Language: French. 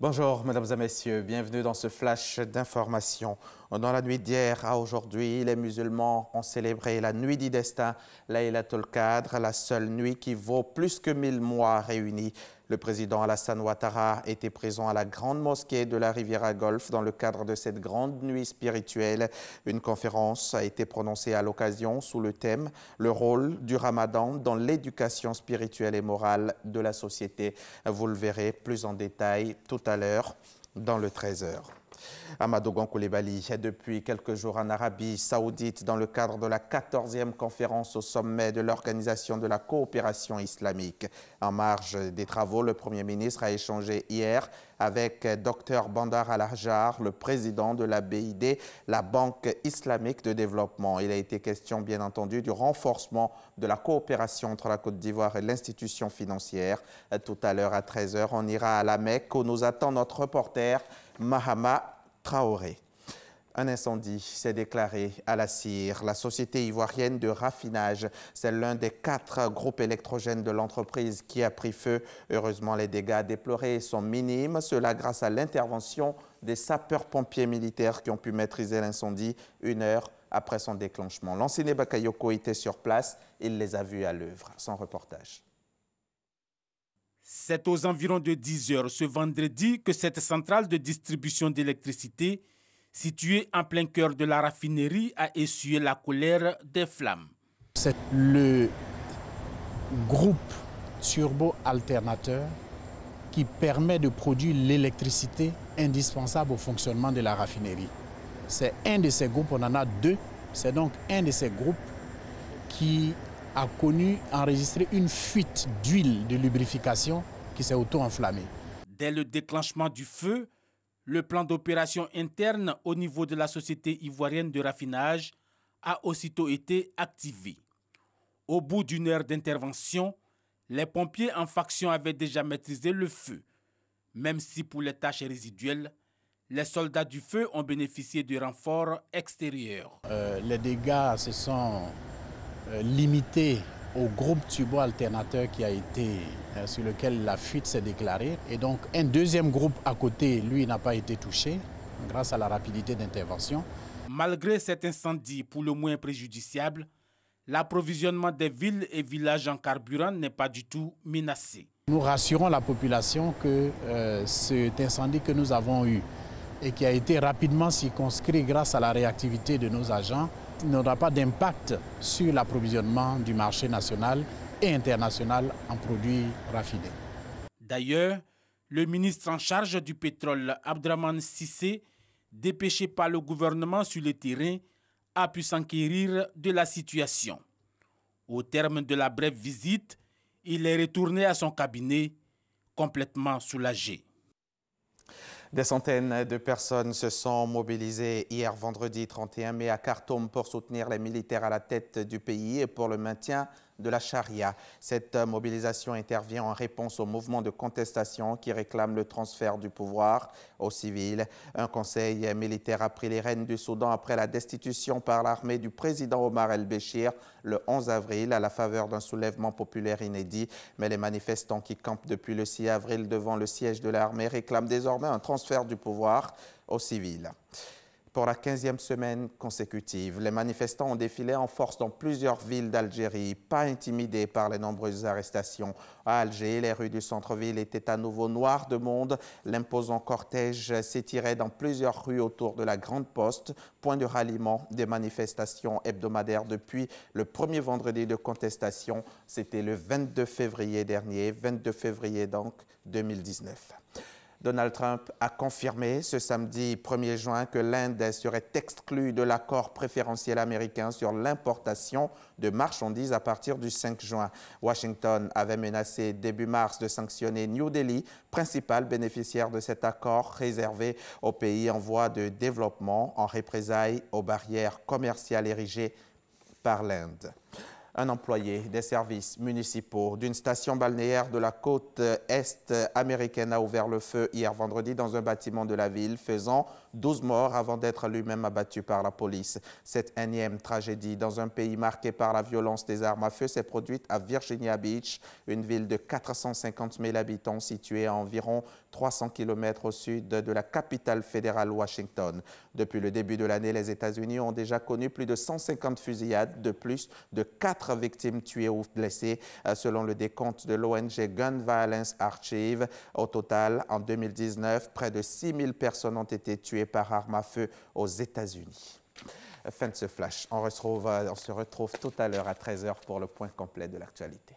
Bonjour, mesdames et messieurs. Bienvenue dans ce flash d'information. Dans la nuit d'hier à aujourd'hui, les musulmans ont célébré la nuit du destin, Laylatul Qadr, la seule nuit qui vaut plus que 1000 mois réunis. Le président Alassane Ouattara était présent à la grande mosquée de la Riviera Golfe dans le cadre de cette grande nuit spirituelle. Une conférence a été prononcée à l'occasion sous le thème « Le rôle du Ramadan dans l'éducation spirituelle et morale de la société ». Vous le verrez plus en détail tout à l'heure dans le 13h. Amadou Gon Coulibaly est depuis quelques jours en Arabie Saoudite dans le cadre de la 14e conférence au sommet de l'Organisation de la coopération islamique. En marge des travaux, le Premier ministre a échangé hier avec Dr Bandar Al-Ahjar, le président de la BID, la Banque islamique de développement. Il a été question, bien entendu, du renforcement de la coopération entre la Côte d'Ivoire et l'institution financière. Tout à l'heure à 13h, on ira à la Mecque où nous attend notre reporter Mahama Traoré. Un incendie s'est déclaré à la Cire. La société ivoirienne de raffinage, c'est l'un des 4 groupes électrogènes de l'entreprise qui a pris feu. Heureusement, les dégâts déplorés sont minimes. Cela grâce à l'intervention des sapeurs-pompiers militaires qui ont pu maîtriser l'incendie 1 heure après son déclenchement. L'enseigne Bakayoko était sur place. Il les a vus à l'œuvre. Son reportage. C'est aux environs de 10 heures ce vendredi que cette centrale de distribution d'électricité, située en plein cœur de la raffinerie, a essuyé la colère des flammes. C'est le groupe turbo-alternateur qui permet de produire l'électricité indispensable au fonctionnement de la raffinerie. C'est un de ces groupes, on en a 2, c'est donc un de ces groupes qui a enregistré une fuite d'huile de lubrification qui s'est auto-enflammée. Dès le déclenchement du feu, le plan d'opération interne au niveau de la société ivoirienne de raffinage a aussitôt été activé. Au bout d'1 heure d'intervention, les pompiers en faction avaient déjà maîtrisé le feu. Même si pour les tâches résiduelles, les soldats du feu ont bénéficié de renforts extérieurs. Les dégâts se sont limité au groupe turbo-alternateur qui a été sur lequel la fuite s'est déclarée. Et donc un deuxième groupe à côté, lui, n'a pas été touché grâce à la rapidité d'intervention. Malgré cet incendie pour le moins préjudiciable, l'approvisionnement des villes et villages en carburant n'est pas du tout menacé. Nous rassurons la population que cet incendie que nous avons eu et qui a été rapidement circonscrit grâce à la réactivité de nos agents n'aura pas d'impact sur l'approvisionnement du marché national et international en produits raffinés. D'ailleurs, le ministre en charge du pétrole, Abdraman Sissé, dépêché par le gouvernement sur le terrain, a pu s'enquérir de la situation. Au terme de la brève visite, il est retourné à son cabinet complètement soulagé. Des centaines de personnes se sont mobilisées hier vendredi 31 mai à Khartoum pour soutenir les militaires à la tête du pays et pour le maintien de la charia. Cette mobilisation intervient en réponse au mouvement de contestation qui réclame le transfert du pouvoir aux civils. Un conseil militaire a pris les rênes du Soudan après la destitution par l'armée du président Omar el-Béchir le 11 avril à la faveur d'un soulèvement populaire inédit. Mais les manifestants qui campent depuis le 6 avril devant le siège de l'armée réclament désormais un transfert du pouvoir aux civils. Pour la 15e semaine consécutive, les manifestants ont défilé en force dans plusieurs villes d'Algérie, pas intimidés par les nombreuses arrestations. À Alger, les rues du centre-ville étaient à nouveau noires de monde. L'imposant cortège s'étirait dans plusieurs rues autour de la Grande Poste, point de ralliement des manifestations hebdomadaires depuis le premier vendredi de contestation. C'était le 22 février dernier, 22 février donc 2019. Donald Trump a confirmé ce samedi 1er juin que l'Inde serait exclue de l'accord préférentiel américain sur l'importation de marchandises à partir du 5 juin. Washington avait menacé début mars de sanctionner New Delhi, principal bénéficiaire de cet accord réservé aux pays en voie de développement en représailles aux barrières commerciales érigées par l'Inde. Un employé des services municipaux d'une station balnéaire de la côte est américaine a ouvert le feu hier vendredi dans un bâtiment de la ville, faisant 12 morts avant d'être lui-même abattu par la police. Cette énième tragédie dans un pays marqué par la violence des armes à feu s'est produite à Virginia Beach, une ville de 450 000 habitants située à environ 300 km au sud de la capitale fédérale Washington. Depuis le début de l'année, les États-Unis ont déjà connu plus de 150 fusillades, de plus de 4 victimes tuées ou blessées, selon le décompte de l'ONG Gun Violence Archive. Au total, en 2019, près de 6 000 personnes ont été tuées par arme à feu aux États-Unis. Fin de ce flash. On se retrouve tout à l'heure à 13 h pour le point complet de l'actualité.